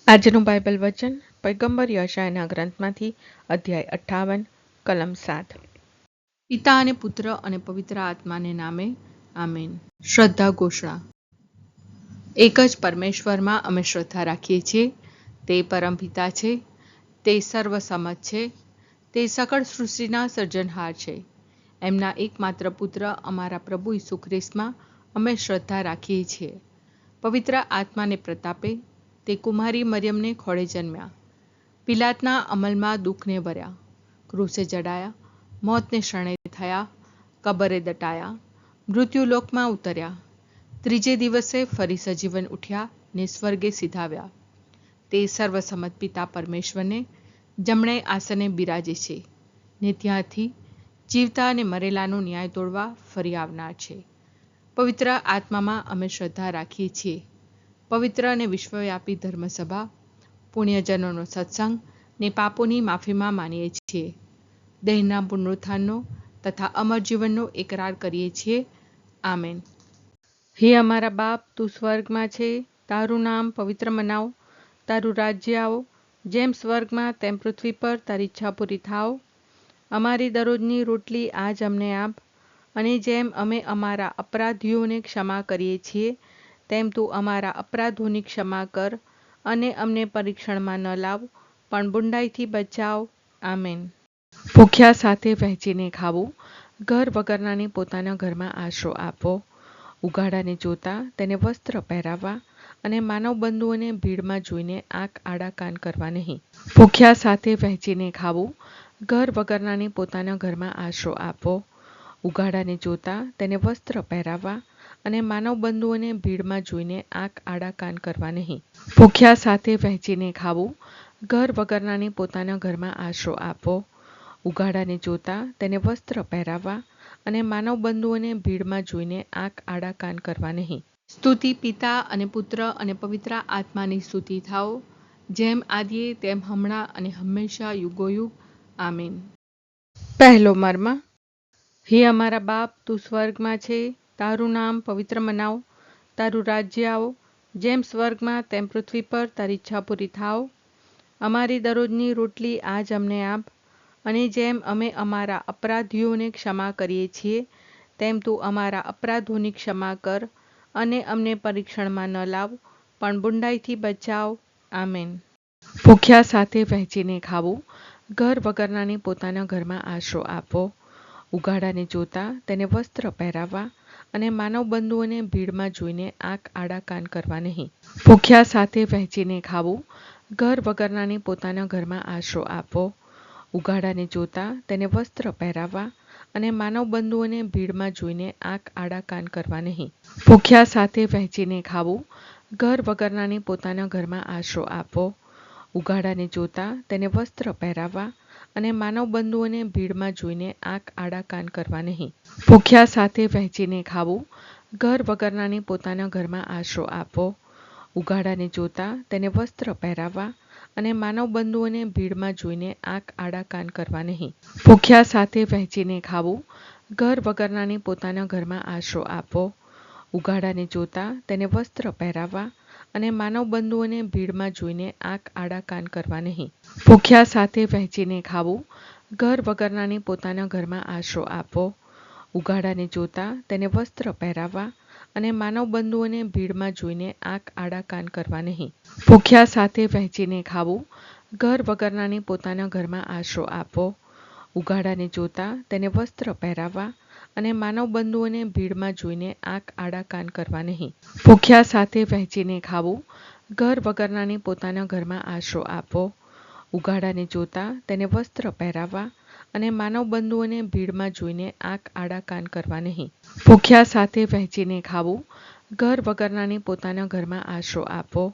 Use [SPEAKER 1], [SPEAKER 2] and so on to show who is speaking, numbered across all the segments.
[SPEAKER 1] આજનું બાઇબલ વચન પૈગંબર યશાયાના ગ્રંથમાંથી અધ્યાય 58 કલમ 7. પિતા અને પુત્ર અને પવિત્ર આત્માને નામે આમેન. શ્રદ્ધા ઘોષણા. એક જ પરમેશ્વરમાં અમે શ્રદ્ધા રાખીએ છીએ. તે પરમપિતા છે, તે સર્વસમત છે, તે સકળ સૃષ્ટિના સર્જનહાર છે. એમના એકમાત્ર પુત્ર અમારા પ્રભુ ઈસુ ખ્રિસ્તમાં અમે શ્રદ્ધા રાખીએ છીએ. પવિત્ર આત્માને પ્રતાપે તે કુમારી મરિયમને ખોળે જન્મ્યા. પિલાતના અમલમાં દુઃખને વર્યા, ક્રૂસે જડાયા, મોતને શરણે થયા, કબરે દટાયા, મૃત્યુલોકમાં ઉતર્યા, ત્રીજે દિવસે ફરી સજીવન ઉઠ્યા ને સ્વર્ગે સીધાવ્યા. તે સર્વસમત પિતા પરમેશ્વરને જમણે આસને બિરાજે છે ને ત્યાંથી જીવતા અને મરેલાનો ન્યાય તોડવા ફરી આવનાર છે. પવિત્ર આત્મામાં અમે શ્રદ્ધા રાખીએ છીએ. પવિત્ર અને વિશ્વવ્યાપી ધર્મસભા, પુણ્યજનોનો સત્સંગ ને પાપોની માફીમાં માનીએ છીએ. દેહના પુનરુત્થાનનો તથા અમર જીવનનો એકરાર કરીએ છીએ. આમેન. હે અમારા બાપ, તું સ્વર્ગમાં છે, તારું નામ પવિત્ર મનાવ, તારું રાજ્ય આવો, જેમ સ્વર્ગમાં તેમ પૃથ્વી પર તારી ઈચ્છા પૂરી થાવ. અમારી દરરોજની રોટલી આજ અમને આપ, અને જેમ અમે અમારા અપરાધીઓને ક્ષમા કરીએ છીએ તેમ તું અમારા અપરાધોની ક્ષમા કર, અને અમને પરીક્ષણમાં ન લાવ, પણ બુંડાઈથી બચાવ. આમેન. ભૂખ્યા સાથે વહેંચીને ખાવું, ઘર વગરનાને પોતાના ઘરમાં આશરો આપવો, ઉઘાડાને જોતા તેને વસ્ત્ર પહેરાવવા, અને માનવ બંધુઓને ભીડમાં જોઈને આંખ આડા કાન કરવા નહીં. ભૂખ્યા સાથે વહેંચીને ખાવું, ઘર વગરનાને પોતાના ઘરમાં આશરો આપવો, ઉઘાડાને જોતા તેને વસ્ત્ર પહેરાવવા, અને માનવ બંધુઓને ભીડમાં જોઈને આંખ આડા કાન કરવા નહીં. ભૂખ્યા સાથે વહેંચીને ખાવું, ઘર વગરનાને પોતાના ઘરમાં આશરો આપવો, ઉઘાડાને જોતા તેને વસ્ત્ર પહેરાવવા, અને માનવ બંધુઓને ભીડમાં જોઈને આંખ આડા કાન કરવા નહીં. સ્તુતિ પિતા અને પુત્ર અને પવિત્ર આત્માની સ્તુતિ થાઓ, જેમ આદિએ તેમ હમણાં અને હંમેશા યુગોયુગ. આમીન. પહેલો મર્મ. હે અમારા બાપ, તું સ્વર્ગમાં છે, તારું નામ પવિત્ર મનાવ, તારું રાજ્ય આવો, જેમ સ્વર્ગમાં તેમ પૃથ્વી પર તારી ઈચ્છા પૂરી થાવ. અમારી દરરોજની રોટલી આજ અમને આપ, અને જેમ અમે અમારા અપરાધીઓને ક્ષમા કરીએ છીએ તેમ તું અમારા અપરાધોની ક્ષમા કર, અને અમને પરીક્ષણમાં ન લાવ, પણ બુંડાઈથી બચાવ. આમેન. ભૂખ્યા સાથે વહેંચીને ખાવું, ઘર વગરનાને પોતાના ઘરમાં આશરો આપવો, ઉઘાડાને જોતા તેને વસ્ત્ર પહેરાવવા, અને માનવ બંધુઓને ભીડમાં જોઈને આંખ આડા કાન કરવા નહીં. ભૂખ્યા સાથે વહેંચીને ખાવું, ઘર વગરનાને પોતાના ઘરમાં આશરો આપવો, ઉઘાડાને જોતા તેને વસ્ત્ર પહેરાવવા, અને માનવ બંધુઓને ભીડમાં જોઈને આંખ આડા કાન કરવા નહીં. ભૂખ્યા સાથે વહેંચીને ખાવું, ઘર વગરનાને પોતાના ઘરમાં આશરો આપવો, ઉઘાડાને જોતા તેને વસ્ત્ર પહેરાવવા, અને માનવ બંધુઓને ભીડમાં જોઈને આંખ આડા કાન કરવા નહીં. ભૂખ્યા સાથે વહેંચીને ખાવું, ઘર વગરનાને પોતાના ઘરમાં આશરો આપવો, ઉઘાડાને જોતા તેને વસ્ત્ર પહેરાવવા, અને માનવ બંધુઓને ભીડમાં જોઈને આંખ આડા કાન કરવા નહીં. ભૂખ્યા સાથે વહેંચીને ખાવું, ઘર વગરનાને પોતાના ઘરમાં આશરો આપવો, ઉઘાડાને જોતા તેને વસ્ત્ર પહેરાવવા, અને માનવ બંધુઓને ભીડમાં જોઈને આંખ આડા કાન કરવા નહીં. ભૂખ્યા સાથે વહેંચીને ખાવું, ઘર વગરનાને પોતાના ઘરમાં આશરો આપવો, ઉઘાડાને જોતા તેને વસ્ત્ર પહેરાવવા, અને માનવ બંધુઓને ભીડમાં જોઈને આંખ આડા કાન કરવા નહીં. ભૂખ્યા સાથે વહેંચીને ખાવું, ઘર વગરનાને પોતાના ઘરમાં આશરો આપવો, ઉઘાડાને જોતા તેને વસ્ત્ર પહેરાવવા, અને માનવ બંધુઓને ભીડમાં જોઈને આંખ આડા કાન કરવા નહીં. ભૂખ્યા સાથે વહેંચીને ખાવું, ઘર વગરનાને પોતાના ઘરમાં આશરો આપવો, ઉઘાડાને જોતા તેને વસ્ત્ર પહેરાવવા, અને માનવ બંધુઓને ભીડમાં જોઈને આંખ આડા કાન કરવા નહીં. ભૂખ્યા સાથે વહેંચીને ખાવું, ઘર વગરનાને પોતાના ઘરમાં આશરો આપવો,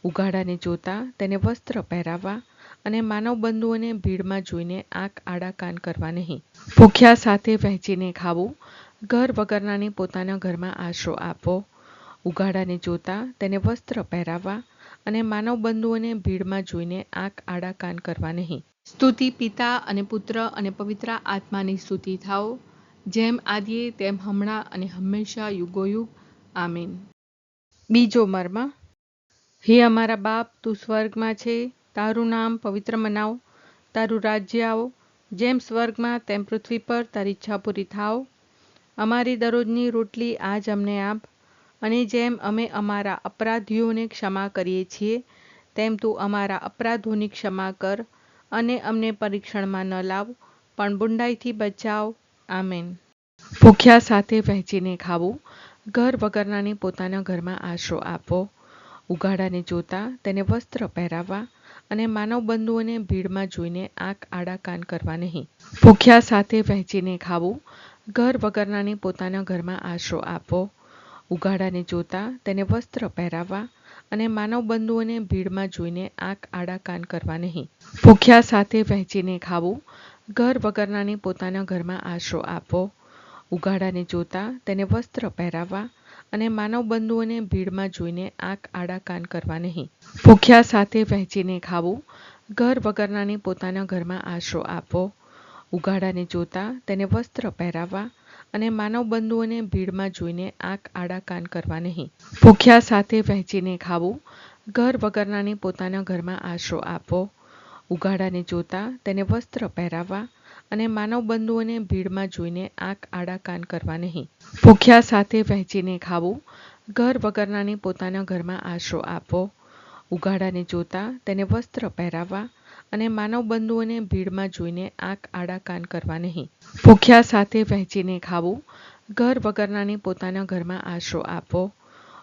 [SPEAKER 1] ઉઘાડાને જોતા તેને વસ્ત્ર પહેરાવવા, અને માનવ બંધુઓને ભીડમાં જોઈને આંખ આડા કાન કરવા નહીં. ભૂખ્યા સાથે વહેંચીને ખાવું, ઘર વગરનાને પોતાના ઘરમાં આશરો આપવો, ઉઘાડાને જોતા તેને વસ્ત્ર પહેરાવવા, અને માનવ બંધુઓને ભીડમાં જોઈને આંખ આડા કાન કરવા નહીં. સ્તુતિ પિતા અને પુત્ર અને પવિત્ર આત્માની સ્તુતિ થાઓ, જેમ આદિએ તેમ હમણાં અને હંમેશા યુગોયુગ. આમીન. બીજો મર્મ. હે અમારા બાપ, તું સ્વર્ગમાં છે, તારું નામ પવિત્ર મનાવ, તારું રાજ્ય આવો, જેમ સ્વર્ગમાં તેમ પૃથ્વી પર તારી ઈચ્છા પૂરી થાવ. અમારી દરરોજની રોટલી આજ અમને આપ, અને જેમ અમે અમારા અપરાધીઓને ક્ષમા કરીએ છીએ, તેમ તું અમારા અપરાધોની ક્ષમા કર, અને અમને પરીક્ષણમાં ન લાવ, પણ બુંડાઈથી બચાવ. આમેન. ભૂખ્યા સાથે વહેંચીને ખાવું, ઘર વગરનાની પોતાના ઘરમાં આશરો આપવો, ઉઘાડાને જોતા તેને વસ્ત્ર પહેરાવવા, અને માનવ બંધુઓને ભીડમાં જોઈને આંખ આડા કાન કરવા નહીં. ભૂખ્યા સાથે વહેંચીને ખાવું, ઘર વગરનાની પોતાના ઘરમાં આશરો આપવો, ઉઘાડાને જોતા તેને વસ્ત્ર પહેરાવવા, અને માનવ બંધુઓને ભીડમાં જોઈને આંખ આડા કાન કરવા નહીં. ભૂખ્યા સાથે વહેંચીને ખાવું, ઘર વગરનાની પોતાના ઘરમાં આશરો આપવો, ઉઘાડાને જોતા તેને વસ્ત્ર પહેરાવવા, અને માનવ બંધુઓને ભીડમાં જોઈને આંખ આડા કાન કરવા નહીં. ભૂખ્યા સાથે વહેંચીને ખાવું, ઘર વગરનાની પોતાના ઘરમાં આશરો આપવો, ઉઘાડાને જોતા તેને વસ્ત્ર પહેરાવવા, અને માનવ બંધુઓને ભીડમાં જોઈને આંખ આડા કાન કરવા નહીં. ભૂખ્યા સાથે વહેંચીને ખાવું, ઘર વગરનાની પોતાના ઘરમાં આશરો આપવો, ઉઘાડાને જોતા તેને વસ્ત્ર પહેરાવવા, અને માનવ બંધુઓને ભીડમાં જોઈને આંખ આડા કાન કરવા નહીં. ભૂખ્યા સાથે વહેંચીને ખાવું, ઘર વગરનાની પોતાના ઘરમાં આશરો આપવો, ઉઘાડાને જોતા તેને વસ્ત્ર પહેરાવવા, અને માનવ બંધુઓને ભીડમાં જોઈને આંખ આડા કાન કરવા નહીં. ભૂખ્યા સાથે વહેંચીને ખાવું, ઘર વગરનાની પોતાના ઘરમાં આશરો આપવો,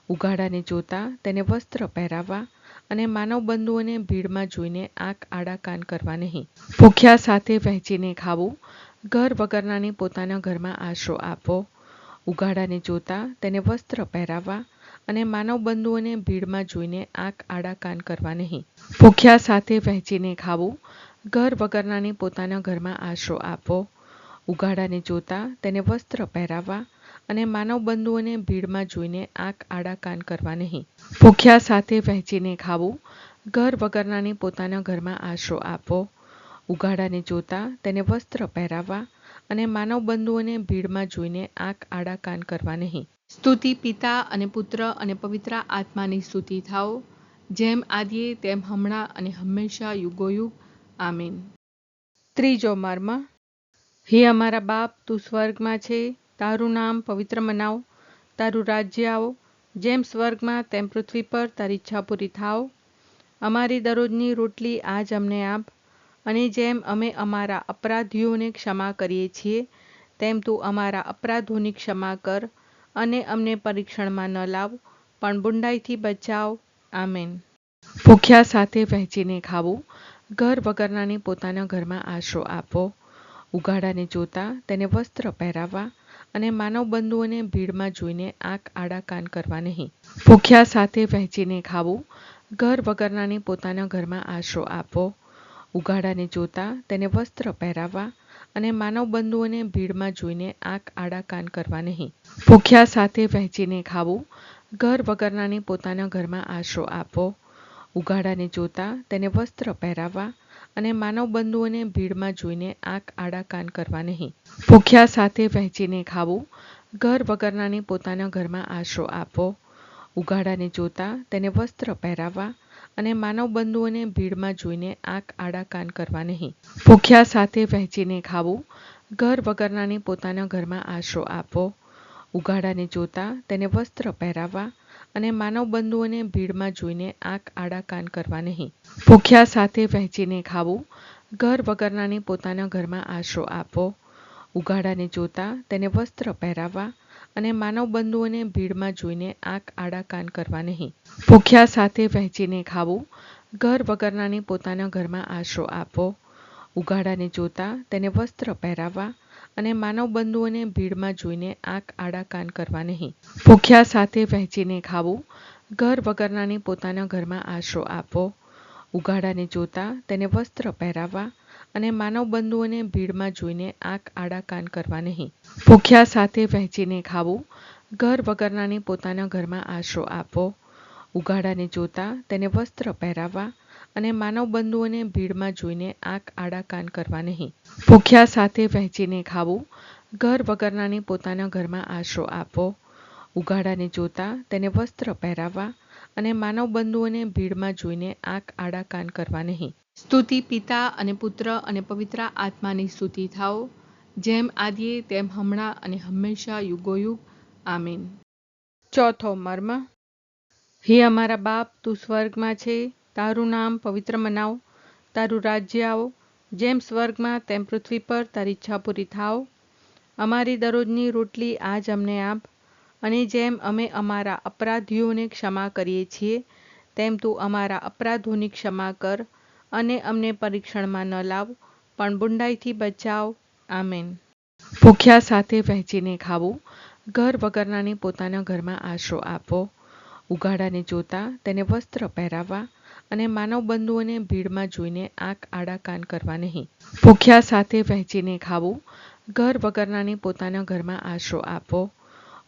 [SPEAKER 1] ઉઘાડાને જોતા તેને વસ્ત્ર પહેરાવવા, અને માનવ બંધુઓને ભીડમાં જોઈને આંખ આડા કાન કરવા નહીં. ભૂખ્યા સાથે વહેંચીને ખાવું, ઘર વગરનાની પોતાના ઘરમાં આશરો આપવો, ઉઘાડાને જોતા તેને વસ્ત્ર પહેરાવવા, અને માનવ બંધુઓને ભીડમાં જોઈને આંખ આડા કાન કરવા નહીં. ભૂખ્યા સાથે વહેંચીને ખાવું, ઘર વગરનાની પોતાના ઘરમાં આશરો આપવો, ઉઘાડાને જોતા તેને વસ્ત્ર પહેરાવવા, અને માનવ બંધુઓને ભીડમાં જોઈને આંખ આડા કાન કરવા નહીં. ભૂખ્યા સાથે વહેંચીને ખાવું, ઘર વગરનાની પોતાના ઘરમાં આશરો આપવો, ઉઘાડાને જોતા તેને વસ્ત્ર પહેરાવવા, અને માનવ બંધુઓને ભીડમાં જોઈને આંખ આડા કાન કરવા નહીં. સ્તુતિ પિતા અને પુત્ર અને પવિત્ર આત્માની સ્તુતિ થાઓ, જેમ આદિએ તેમ હમણાં અને હંમેશા યુગોયુગ. આમીન. ત્રીજો મર્મ. હે અમારા બાપ, તું સ્વર્ગમાં છે, તારું નામ પવિત્ર મનાવ, તારું રાજ્ય આવો, જેમ સ્વર્ગમાં તેમ પૃથ્વી પર તારી ઈચ્છા પૂરી થાવ. અમારી દરરોજની રોટલી આજ અમને આપ, અને જેમ અમે અમારા અપરાધીઓને ક્ષમા કરીએ છીએ, તેમ તું અમારા અપરાધોની ક્ષમા કર, અને અમને પરીક્ષણમાં ન લાવ, પણ બુંડાઈથી બચાવ. આમેન. ભૂખ્યા સાથે વહેંચીને ખાવું, ઘર વગરનાની પોતાના ઘરમાં આશરો આપવો, ઉઘાડાને જોતા તેને વસ્ત્ર પહેરાવવા, અને માનવ બંધુઓને ભીડમાં જોઈને આંખ આડા કાન કરવા નહીં. ભૂખ્યા સાથે વહેંચીને ખાવું, ઘર વગરનાની પોતાના ઘરમાં આશરો આપવો, ઉઘાડાને જોતા તેને વસ્ત્ર પહેરાવવા, અને માનવ બંધુઓને ભીડમાં જોઈને આંખ આડા કાન કરવા નહીં. ભૂખ્યા સાથે વહેંચીને ખાવું, ઘર વગરનાની પોતાના ઘરમાં આશરો આપવો, ઉઘાડાને જોતા તેને વસ્ત્ર પહેરાવવા, અને માનવ બંધુઓને ભીડમાં જોઈને આંખ આડા કાન કરવા નહીં. ભૂખ્યા સાથે વહેંચીને ખાવું, ઘર વગરનાની પોતાના ઘરમાં આશરો આપવો, ઉઘાડાને જોતા તેને વસ્ત્ર પહેરાવવા, અને માનવ બંધુઓને ભીડમાં જોઈને આંખ આડા કાન કરવા નહીં. ભૂખ્યા સાથે વહેંચીને ખાવું, ઘર વગરનાની પોતાના ઘરમાં આશરો આપવો, ઉઘાડાને જોતા તેને વસ્ત્ર પહેરાવવા, અને માનવ બંધુઓને ભીડમાં જોઈને આંખ આડા કાન કરવા નહીં. ભૂખ્યા સાથે વહેંચીને ખાવું, ઘર વગરનાની પોતાના ઘરમાં આશરો આપવો, ઉઘાડાને જોતા તેને વસ્ત્ર પહેરાવવા, અને માનવ બંધુઓને ભીડમાં જોઈને આંખ આડા કાન કરવા નહીં. ભૂખ્યા સાથે વહેંચીને ખાવું, ઘર વગરનાની પોતાના ઘરમાં આશરો આપવો, ઉઘાડાને જોતા તેને વસ્ત્ર પહેરાવવા, અને માનવ બંધુઓને ભીડમાં જોઈને આંખ આડા કાન કરવા નહીં. ભૂખ્યા સાથે વહેંચીને ખાવું, ઘર વગરનાની પોતાના ઘરમાં આશરો આપવો, ઉઘાડાને જોતા તેને વસ્ત્ર પહેરાવવા, અને માનવ બંધુઓને ભીડમાં જોઈને આંખ આડા કાન કરવા નહીં. ભૂખ્યા સાથે વહેંચીને ખાવું, ઘર વગરનાની પોતાના ઘરમાં આશરો આપવો, ઉઘાડાને જોતા તેને વસ્ત્ર પહેરાવવા, અને માનવ બંધુઓને ભીડમાં જોઈને આંખ આડા કાન કરવા નહીં. ભૂખ્યા સાથે વહેંચીને ખાવું, ઘર વગરનાની પોતાના ઘરમાં આશરો આપવો, ઉઘાડાને જોતા તેને વસ્ત્ર પહેરાવવા, અને માનવ બંધુઓને ભીડમાં જોઈને આંખ આડા કાન કરવા નહીં. સ્તુતિ પિતા અને પુત્ર અને પવિત્ર આત્માની સ્તુતિ થાઓ, જેમ આદિએ તેમ હમણાં અને હંમેશા યુગોયુગ. આમીન. ચોથો મર્મ. હે અમારા બાપ, તું સ્વર્ગમાં છે, તારું નામ પવિત્ર મનાવ, તારું રાજ્ય આવો, જેમ સ્વર્ગમાં તેમ પૃથ્વી પર તારી ઈચ્છા પૂરી થાવ. અમારી દરરોજની રોટલી આજ અમને આપ, અને જેમ અમે અમારા અપરાધીઓને ક્ષમા કરીએ છીએ, તેમ તું અમારા અપરાધોની ક્ષમા કર, અને અમને પરીક્ષણમાં ન લાવ, પણ બુંડાઈથી બચાવ. આમેન. ભૂખ્યા સાથે વહેંચીને ખાવું, ઘર વગરનાને પોતાના ઘરમાં આશરો આપવો, ઉઘાડાને જોતા તેને વસ્ત્ર પહેરાવવા, અને માનવ બંધુઓને ભીડમાં જોઈને આંખ આડા કાન કરવા નહીં. ભૂખ્યા સાથે વહેંચીને ખાવું, ઘર વગરનાને પોતાના ઘરમાં આશરો આપવો,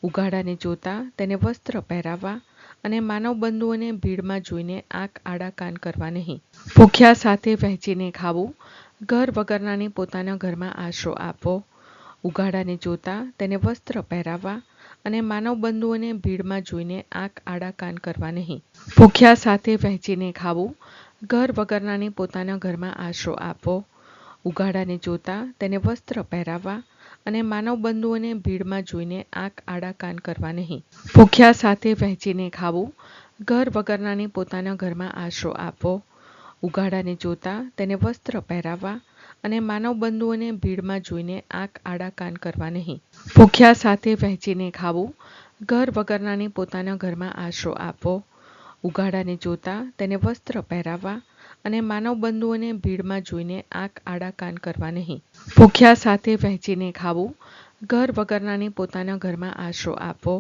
[SPEAKER 1] ઉઘાડાને જોતા તેને વસ્ત્ર પહેરાવવા, અને માનવ બંધુઓને ભીડમાં જોઈને આંખ આડા કાન કરવા નહીં. ભૂખ્યા સાથે વહેંચીને ખાવું, ઘર વગરનાને પોતાના ઘરમાં આશરો આપવો, ઉઘાડાને જોતા તેને વસ્ત્ર પહેરાવવા, અને માનવ બંધુઓને ભીડમાં જોઈને આંખ આડા કાન કરવા નહીં. ભૂખ્યા સાથે વહેંચીને ખાવું, ઘર વગરનાને પોતાના ઘરમાં આશરો આપવો, ઉઘાડાને જોતા તેને વસ્ત્ર પહેરાવવા, અને માનવ બંધુઓને ભીડમાં જોઈને આંખ આડા કાન કરવા નહીં. ભૂખ્યા સાથે વહેંચીને ખાવું, ઘર વગરનાને પોતાના ઘરમાં આશરો આપવો, ઉઘાડાને જોતા તેને વસ્ત્ર પહેરાવવા, અને માનવ બંધુઓને ભીડમાં જોઈને આંખ આડા કાન કરવા નહીં. ભૂખ્યા સાથે વહેંચીને ખાવું, ઘર વગરનાને પોતાના ઘરમાં આશરો આપવો, ઉઘાડાને જોતા તેને વસ્ત્ર પહેરાવવા, અને માનવ બંધુઓને ભીડમાં જોઈને આંખ આડા કાન કરવા નહીં. ભૂખ્યા સાથે વહેંચીને ખાવું, ઘર વગરનાને પોતાના ઘરમાં આશરો આપવો,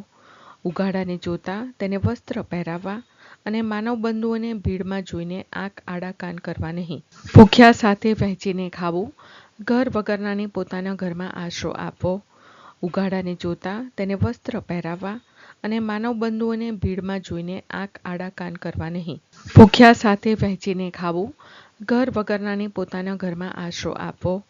[SPEAKER 1] ઉઘાડાને જોતા તેને વસ્ત્ર પહેરાવવા, અને માનવ બંધુઓને ભીડમાં જોઈને આંખ આડા કાન કરવા નહીં. ભૂખ્યા સાથે વહેંચીને ખાવું, ઘર વગરનાને પોતાના ઘરમાં આશરો આપવો, ઉઘાડાને જોતા તેને વસ્ત્ર પહેરાવવા, અને માનવ બંધુઓને ભીડમાં જોઈને આંખ આડા કાન કરવા નહીં. ભૂખ્યા સાથે વહેંચીને ખાવું, ઘર વગરનાને પોતાના ઘરમાં આશરો આપવો,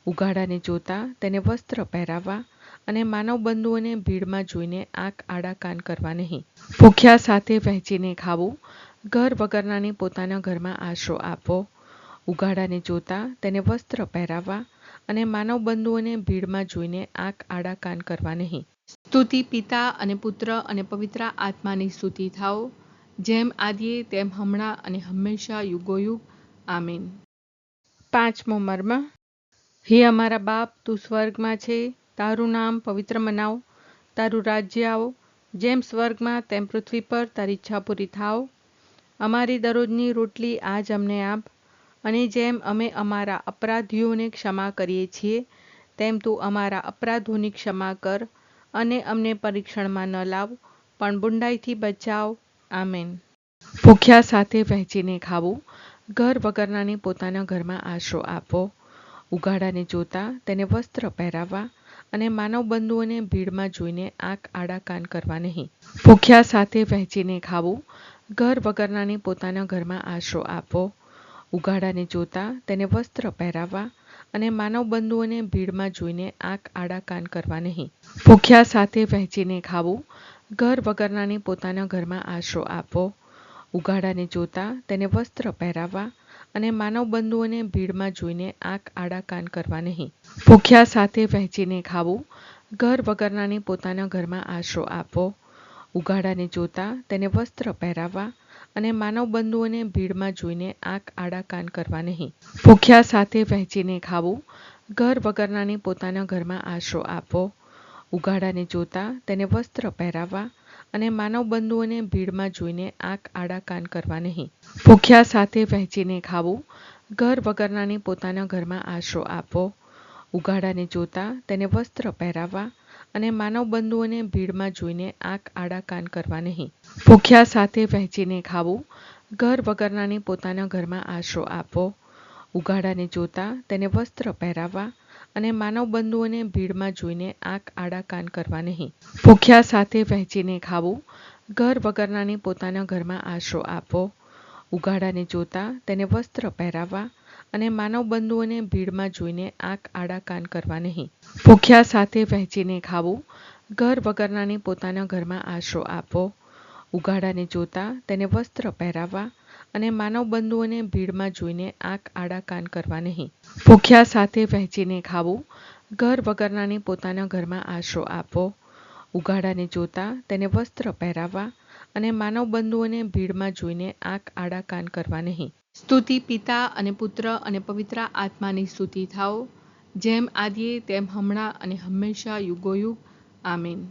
[SPEAKER 1] ઉઘાડાને જોતા તેને વસ્ત્ર પહેરાવવા, અને માનવ બંધુઓને ભીડમાં જોઈને આંખ આડા કાન કરવા નહીં. ભૂખ્યા સાથે વહેંચીને ખાવું, ઘર વગરનાને પોતાના ઘરમાં આશરો આપવો, ઉઘાડાને જોતા તેને વસ્ત્ર પહેરાવવા, અને માનવ બંધુઓને ભીડમાં જોઈને આંખ આડા કાન કરવા નહીં. સ્તુતિ પિતા અને પુત્ર અને પવિત્ર આત્માની સ્તુતિ થાઓ, જેમ આદિએ તેમ હમણાં અને હંમેશા યુગોયુગ. આમીન. પાંચમો મર્મ. હે અમારા બાપ, તું સ્વર્ગમાં છે, તારું નામ પવિત્ર મનાવ, તારું રાજ્ય આવો, જેમ સ્વર્ગમાં તેમ પૃથ્વી પર તારી ઈચ્છા પૂરી થાવ. અમારી દરરોજની રોટલી આજ અમને આપ, અને જેમ અમે અમારા અપરાધીઓને ક્ષમા કરીએ છીએ, તેમ તું અમારા અપરાધોની ક્ષમા કર, અને અમને પરીક્ષણમાં ન લાવ, પણ બુંડાઈથી બચાવ. આમેન. ભૂખ્યા સાથે વહેંચીને ખાવું, ઘર વગરનાને પોતાના ઘરમાં આશરો આપવો, ઉઘાડાને જોતા તેને વસ્ત્ર પહેરાવવા, અને માનવ બંધુઓને ભીડમાં જોઈને આંખ આડા કાન કરવા નહીં. ભૂખ્યા સાથે વહેંચીને ખાવું, ઘર વગરનાને પોતાના ઘરમાં આશરો આપવો, ઉઘાડાને જોતા તેને વસ્ત્ર પહેરાવવા, અને માનવ બંધુઓને ભીડમાં જોઈને આંખ આડા કાન કરવા નહીં. ભૂખ્યા સાથે વહેંચીને ખાવું, ઘર વગરનાને પોતાના ઘરમાં આશરો આપવો, ઉઘાડાને જોતા તેને વસ્ત્ર પહેરાવવા, અને માનવ બંધુઓને ભીડમાં જોઈને આંખ આડા કાન કરવા નહીં. ભૂખ્યા સાથે વહેંચીને ખાવું, ઘર વગરનાને પોતાના ઘરમાં આશરો આપવો, ઉઘાડાને જોતા તેને વસ્ત્ર પહેરાવવા, અને માનવ બંધુઓને ભીડમાં જોઈને આંખ આડા કાન કરવા નહીં. ભૂખ્યા સાથે વહેંચીને ખાવું, ઘર વગરનાને પોતાના ઘરમાં આશરો આપવો, ઉઘાડાને જોતા તેને વસ્ત્ર પહેરાવવા, અને માનવ બંધુઓને ભીડમાં જોઈને આંખ આડા કાન કરવા નહીં. ભૂખ્યા સાથે વહેંચીને ખાવું, ઘર વગરનાને પોતાના ઘરમાં આશરો આપવો, ઉઘાડાને જોતા તેને વસ્ત્ર પહેરાવવા, અને માનવ બંધુઓને ભીડમાં જોઈને આંખ આડા કાન કરવા નહીં. ભૂખ્યા સાથે વહેંચીને ખાવું, ઘર વગરનાને પોતાના ઘરમાં આશરો આપવો, ઉઘાડાને જોતા તેને વસ્ત્ર પહેરાવવા, અને માનવ બંધુઓને ભીડમાં જોઈને આંખ આડા કાન કરવા નહીં. ભૂખ્યા સાથે વહેંચીને ખાવું, ઘર વગરનાને પોતાના ઘરમાં આશરો આપવો, ઉઘાડાને જોતા તેને વસ્ત્ર પહેરાવવા, અને માનવ બંધુઓને ભીડમાં જોઈને આંખ આડા કાન કરવા નહીં. ભૂખ્યા સાથે વહેંચીને ખાવું, ઘર વગરનાને પોતાના ઘરમાં આશરો આપવો, ઉઘાડાને જોતા તેને વસ્ત્ર પહેરાવવા અને માનવ બંધુઓને ભીડમાં જોઈને આંખ આડા કાન કરવા નહીં. ભૂખ્યા સાથે વહેંચીને ખાવું, ઘર વગરનાને પોતાના ઘરમાં આશરો આપવો, ઉઘાડાને જોતા તેને વસ્ત્ર પહેરાવવા અને માનવ બંધુઓને ભીડમાં જોઈને આંખ આડા કાન કરવા નહીં. સ્તુતિ પિતા અને પુત્ર અને પવિત્ર આત્માની સ્તુતિ થાઓ, જેમ આદિએ તેમ હમણાં અને હંમેશા યુગોયુગ. આમીન.